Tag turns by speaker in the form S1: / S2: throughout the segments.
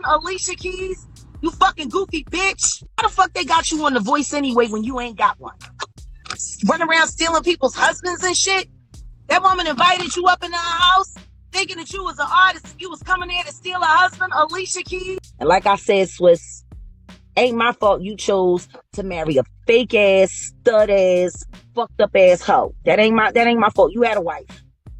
S1: Alicia Keys, you fucking goofy bitch. How the fuck they got you on The Voice anyway when you ain't got one? Run around stealing people's husbands and shit? That woman invited you up in her house thinking that you was an artist and you was coming there to steal her husband, Alicia Keys. And like I said, Swizz, ain't my fault you chose to marry a fake ass, stud ass, fucked up ass hoe. That ain't my fault. You had a wife.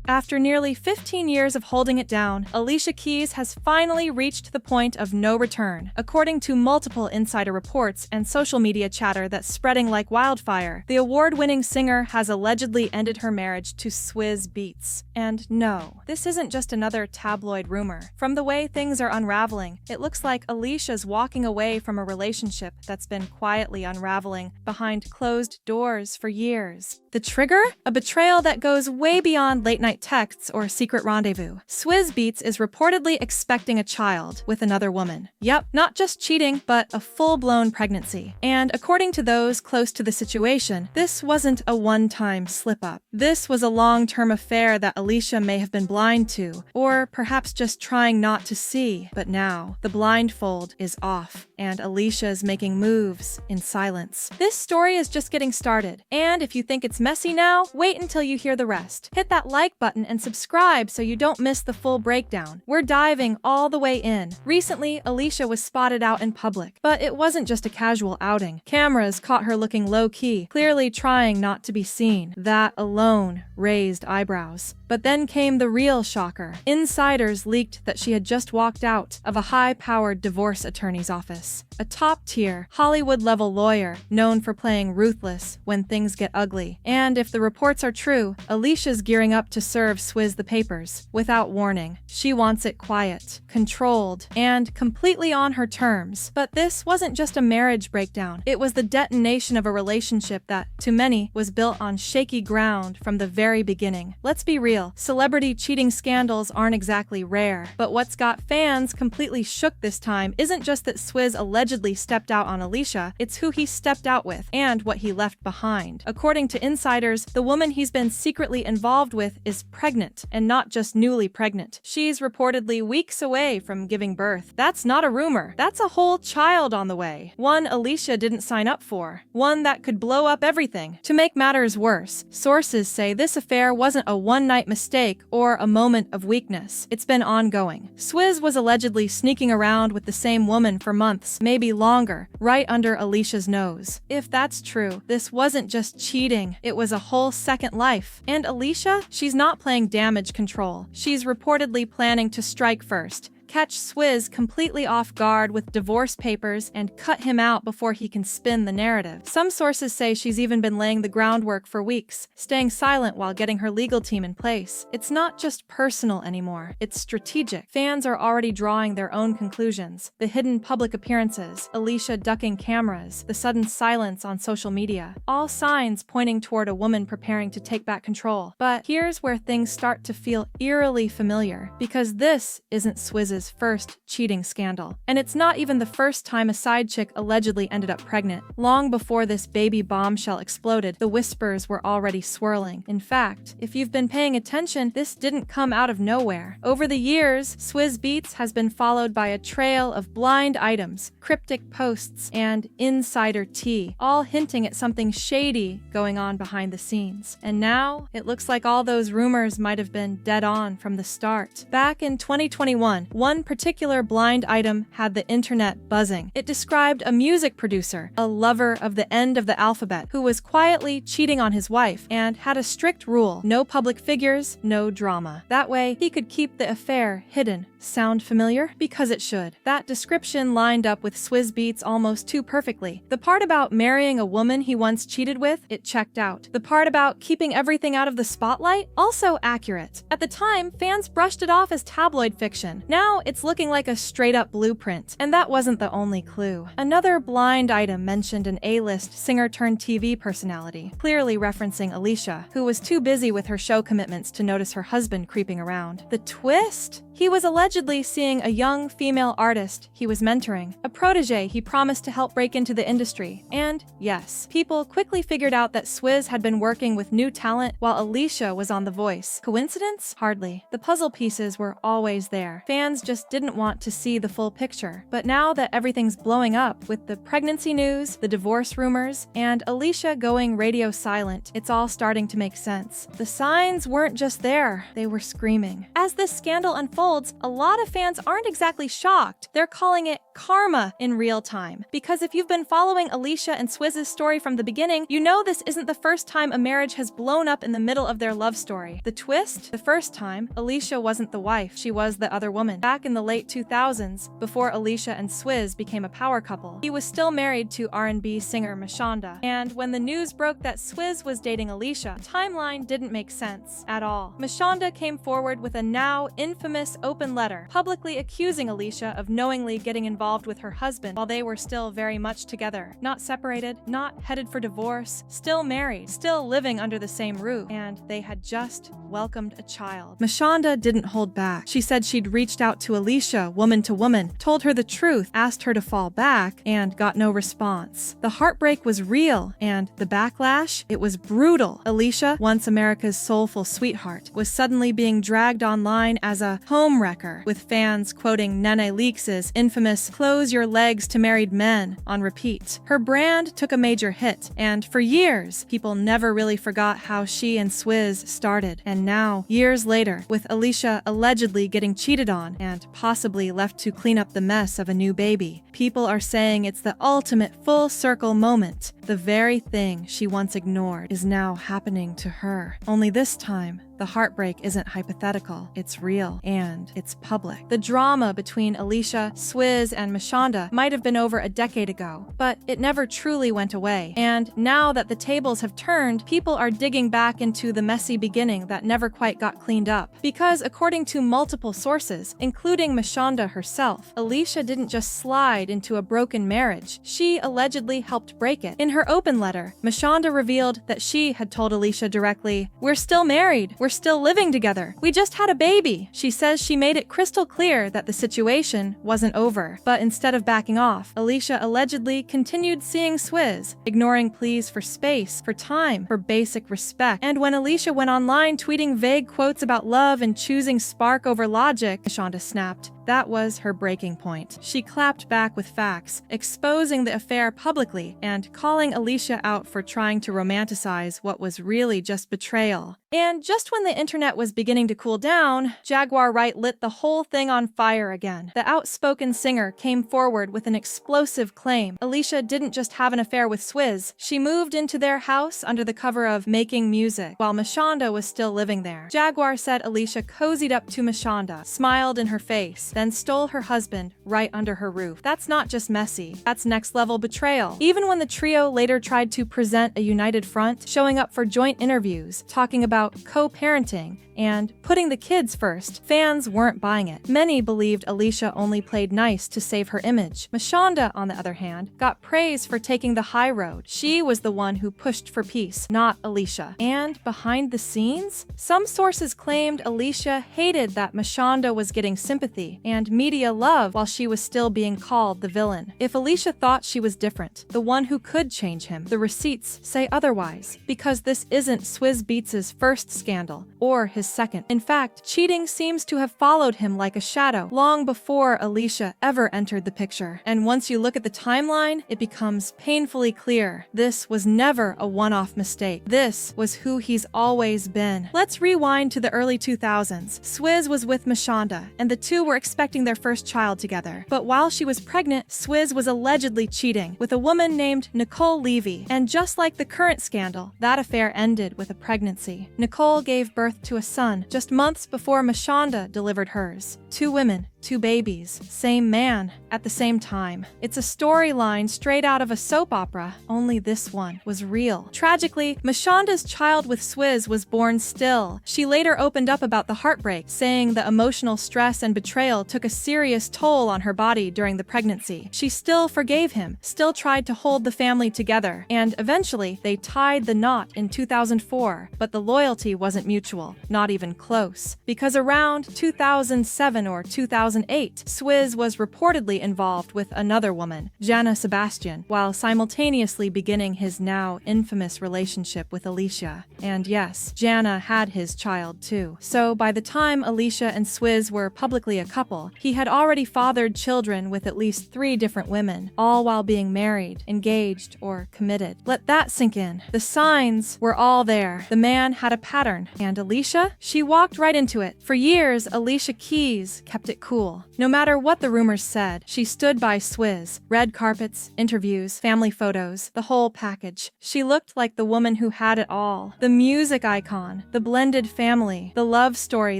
S2: After nearly 15 years of holding it down, Alicia Keys has finally reached the point of no return. According to multiple insider reports and social media chatter that's spreading like wildfire, the award-winning singer has allegedly ended her marriage to Swizz Beatz. And no, this isn't just another tabloid rumor. From the way things are unraveling, it looks like Alicia's walking away from a relationship that's been quietly unraveling behind closed doors for years. The trigger? A betrayal that goes way beyond late-night texts or secret rendezvous. Swizz Beatz is reportedly expecting a child with another woman. Yep, not just cheating, but a full-blown pregnancy. And according to those close to the situation, this wasn't a one-time slip-up. This was a long-term affair that Alicia may have been blind to, or perhaps just trying not to see. But now, the blindfold is off, and Alicia is making moves in silence. This story is just getting started, and if you think it's messy now, wait until you hear the rest. Hit that like button and subscribe so you don't miss the full breakdown. We're diving all the way in. Recently, Alicia was spotted out in public, but it wasn't just a casual outing. Cameras caught her looking low-key, clearly trying not to be seen. That alone raised eyebrows. But then came the real shocker. Insiders leaked that she had just walked out of a high-powered divorce attorney's office. A top-tier, Hollywood-level lawyer known for playing ruthless when things get ugly. And if the reports are true, Alicia's gearing up to serve Swizz the papers. Without warning, she wants it quiet, controlled, and completely on her terms. But this wasn't just a marriage breakdown. It was the detonation of a relationship that, to many, was built on shaky ground from the very beginning. Let's be real, celebrity cheating scandals aren't exactly rare. But what's got fans completely shook this time isn't just that Swizz allegedly stepped out on Alicia, it's who he stepped out with and what he left behind. According to insiders, the woman he's been secretly involved with is pregnant, and not just newly pregnant. She's reportedly weeks away from giving birth. That's not a rumor. That's a whole child on the way. One Alicia didn't sign up for. One that could blow up everything. To make matters worse, sources say this affair wasn't a one-night mistake or a moment of weakness. It's been ongoing. Swizz was allegedly sneaking around with the same woman for months, maybe longer, right under Alicia's nose. If that's true, this wasn't just cheating. It was a whole second life. And Alicia? She's not playing damage control. She's reportedly planning to strike first, catch Swizz completely off guard with divorce papers and cut him out before he can spin the narrative. Some sources say she's even been laying the groundwork for weeks, staying silent while getting her legal team in place. It's not just personal anymore, it's strategic. Fans are already drawing their own conclusions. The hidden public appearances, Alicia ducking cameras, the sudden silence on social media, all signs pointing toward a woman preparing to take back control. But here's where things start to feel eerily familiar, because this isn't Swizz's first cheating scandal. And it's not even the first time a side chick allegedly ended up pregnant. Long before this baby bombshell exploded, the whispers were already swirling. In fact, if you've been paying attention, this didn't come out of nowhere. Over the years, Swizz Beatz has been followed by a trail of blind items, cryptic posts, and insider tea, all hinting at something shady going on behind the scenes. And now, it looks like all those rumors might have been dead on from the start. Back in 2021, one particular blind item had the internet buzzing. It described a music producer, a lover of the end of the alphabet, who was quietly cheating on his wife and had a strict rule: no public figures, no drama. That way, he could keep the affair hidden. Sound familiar? Because it should. That description lined up with Swizz Beatz almost too perfectly. The part about marrying a woman he once cheated with, it checked out. The part about keeping everything out of the spotlight, also accurate. At the time, fans brushed it off as tabloid fiction. Now, it's looking like a straight-up blueprint. And that wasn't the only clue. Another blind item mentioned an A-list singer-turned-TV personality, clearly referencing Alicia, who was too busy with her show commitments to notice her husband creeping around. The twist? He was allegedly seeing a young female artist he was mentoring, a protege he promised to help break into the industry. And yes, people quickly figured out that Swizz had been working with new talent while Alicia was on The Voice. Coincidence? Hardly. The puzzle pieces were always there. Fans Swizz just didn't want to see the full picture. But now that everything's blowing up with the pregnancy news, the divorce rumors, and Alicia going radio silent, it's all starting to make sense. The signs weren't just there, they were screaming. As this scandal unfolds, a lot of fans aren't exactly shocked. They're calling it karma in real time. Because if you've been following Alicia and Swizz's story from the beginning, you know this isn't the first time a marriage has blown up in the middle of their love story. The twist? The first time, Alicia wasn't the wife, she was the other woman. Back in the late 2000s, before Alicia and Swizz became a power couple, he was still married to R&B singer Mashonda. And when the news broke that Swizz was dating Alicia, the timeline didn't make sense at all. Mashonda came forward with a now infamous open letter, publicly accusing Alicia of knowingly getting involved with her husband while they were still very much together. Not separated, not headed for divorce, still married, still living under the same roof, and they had just welcomed a child. Mashonda didn't hold back. She said she'd reached out to Alicia, woman to woman, told her the truth, asked her to fall back, and got no response. The heartbreak was real, and the backlash, it was brutal. Alicia, once America's soulful sweetheart, was suddenly being dragged online as a homewrecker, with fans quoting Nene Leakes' infamous "close your legs to married men" on repeat. Her brand took a major hit, and for years, people never really forgot how she and Swizz started. And now, years later, with Alicia allegedly getting cheated on and possibly left to clean up the mess of a new baby, people are saying it's the ultimate full circle moment. The very thing she once ignored is now happening to her. Only this time, the heartbreak isn't hypothetical, it's real, and it's public. The drama between Alicia, Swizz, and Mashonda might have been over a decade ago, but it never truly went away. And now that the tables have turned, people are digging back into the messy beginning that never quite got cleaned up. Because according to multiple sources, including Mashonda herself, Alicia didn't just slide into a broken marriage, she allegedly helped break it. In her open letter, Mashonda revealed that she had told Alicia directly, "We're still married. We're still living together. We just had a baby." She says she made it crystal clear that the situation wasn't over. But instead of backing off, Alicia allegedly continued seeing Swizz, ignoring pleas for space, for time, for basic respect. And when Alicia went online tweeting vague quotes about love and choosing spark over logic, Mashonda snapped. That was her breaking point. She clapped back with facts, exposing the affair publicly and calling Alicia out for trying to romanticize what was really just betrayal. And just when the internet was beginning to cool down, Jaguar Wright lit the whole thing on fire again. The outspoken singer came forward with an explosive claim. Alicia didn't just have an affair with Swizz, she moved into their house under the cover of making music, while Mashonda was still living there. Jaguar said Alicia cozied up to Mashonda, smiled in her face, then stole her husband right under her roof. That's not just messy, that's next-level betrayal. Even when the trio later tried to present a united front, showing up for joint interviews, talking about co-parenting and putting the kids first, fans weren't buying it. Many believed Alicia only played nice to save her image. Mashonda, on the other hand, got praise for taking the high road. She was the one who pushed for peace, not Alicia. And behind the scenes, some sources claimed Alicia hated that Mashonda was getting sympathy and media love while she was still being called the villain. If Alicia thought she was different, the one who could change him, the receipts say otherwise. Because this isn't Swizz Beatz' first scandal, or his second. In fact, cheating seems to have followed him like a shadow, long before Alicia ever entered the picture. And once you look at the timeline, it becomes painfully clear. This was never a one-off mistake. This was who he's always been. Let's rewind to the early 2000s. Swizz was with Mashonda, and the two were expecting their first child together. But while she was pregnant, Swizz was allegedly cheating with a woman named Nicole Levy. And just like the current scandal, that affair ended with a pregnancy. Nicole gave birth to a son just months before Mashonda delivered hers. 2 women, 2 babies, same man, at the same time. It's a storyline straight out of a soap opera, only this one was real. Tragically, Mashonda's child with Swizz was born still. She later opened up about the heartbreak, saying the emotional stress and betrayal took a serious toll on her body during the pregnancy. She still forgave him, still tried to hold the family together, and eventually they tied the knot in 2004, but the loyalty wasn't mutual, not even close. Because around 2007 or 2008, 2008, Swizz was reportedly involved with another woman, Jana Sebastian, while simultaneously beginning his now infamous relationship with Alicia. And yes, Jana had his child too. So by the time Alicia and Swizz were publicly a couple, he had already fathered children with at least 3 different women, all while being married, engaged, or committed. Let that sink in. The signs were all there. The man had a pattern. And Alicia? She walked right into it. For years, Alicia Keys kept it cool. No matter what the rumors said, she stood by Swizz. Red carpets, interviews, family photos, the whole package. She looked like the woman who had it all. The music icon, the blended family, the love story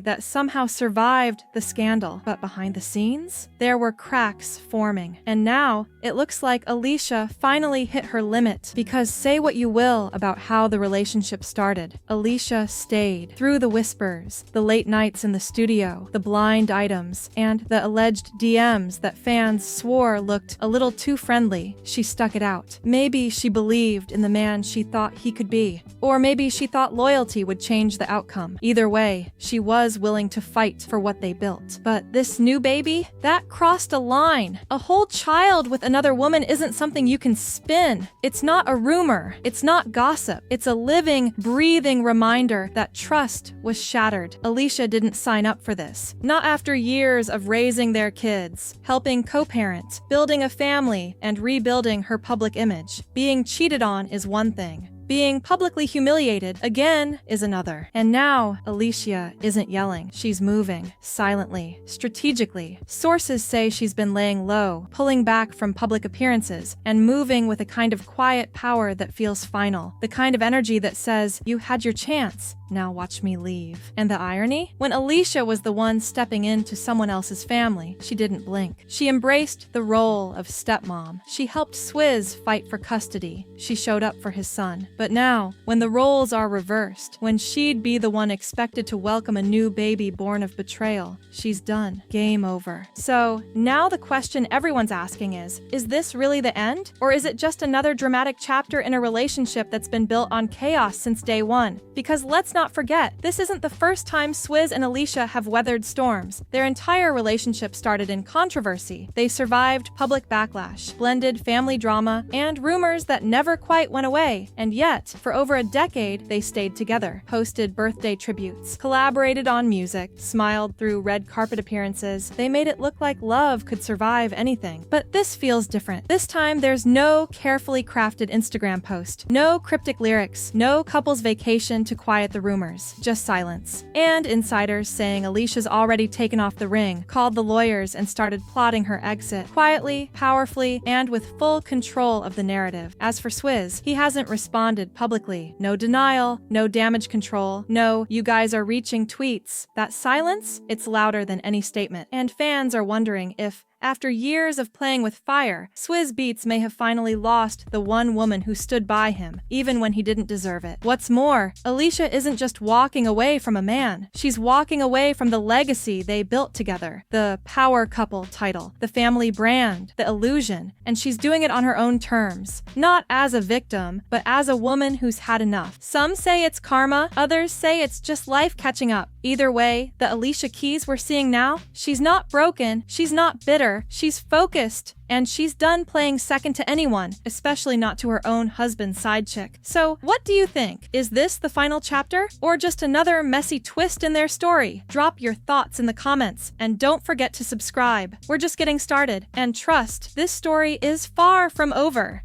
S2: that somehow survived the scandal. But behind the scenes, there were cracks forming. And now, it looks like Alicia finally hit her limit. Because say what you will about how the relationship started, Alicia stayed. Through the whispers, the late nights in the studio, the blind items, and the alleged DMs that fans swore looked a little too friendly, she stuck it out. Maybe she believed in the man she thought he could be. Or maybe she thought loyalty would change the outcome. Either way, she was willing to fight for what they built. But this new baby? That crossed a line. A whole child with another woman isn't something you can spin. It's not a rumor. It's not gossip. It's a living, breathing reminder that trust was shattered. Alicia didn't sign up for this. Not after years of raising their kids, helping co-parent, building a family, and rebuilding her public image. Being cheated on is one thing. Being publicly humiliated, again, is another. And now, Alicia isn't yelling. She's moving, silently, strategically. Sources say she's been laying low, pulling back from public appearances, and moving with a kind of quiet power that feels final. The kind of energy that says, you had your chance, now watch me leave. And the irony? When Alicia was the one stepping into someone else's family, she didn't blink. She embraced the role of stepmom. She helped Swizz fight for custody. She showed up for his son. But now, when the roles are reversed, when she'd be the one expected to welcome a new baby born of betrayal, she's done. Game over. So, now the question everyone's asking is this really the end? Or is it just another dramatic chapter in a relationship that's been built on chaos since day one? Because let's not forget, this isn't the first time Swizz and Alicia have weathered storms. Their entire relationship started in controversy. They survived public backlash, blended family drama, and rumors that never quite went away. And yet, for over a decade, they stayed together, hosted birthday tributes, collaborated on music, smiled through red carpet appearances. They made it look like love could survive anything. But this feels different. This time, there's no carefully crafted Instagram post, no cryptic lyrics, no couple's vacation to quiet the rumors, just silence. And insiders saying Alicia's already taken off the ring, called the lawyers, and started plotting her exit, quietly, powerfully, and with full control of the narrative. As for Swizz, he hasn't responded publicly. No denial, no damage control, no "you guys are reaching" tweets. That silence? It's louder than any statement. And fans are wondering if, after years of playing with fire, Swizz Beatz may have finally lost the one woman who stood by him, even when he didn't deserve it. What's more, Alicia isn't just walking away from a man. She's walking away from the legacy they built together. The power couple title, the family brand, the illusion. And she's doing it on her own terms. Not as a victim, but as a woman who's had enough. Some say it's karma, others say it's just life catching up. Either way, the Alicia Keys we're seeing now, she's not broken, she's not bitter, she's focused, and she's done playing second to anyone, especially not to her own husband's side chick. So, what do you think? Is this the final chapter, or just another messy twist in their story? Drop your thoughts in the comments, and don't forget to subscribe. We're just getting started, and trust, this story is far from over.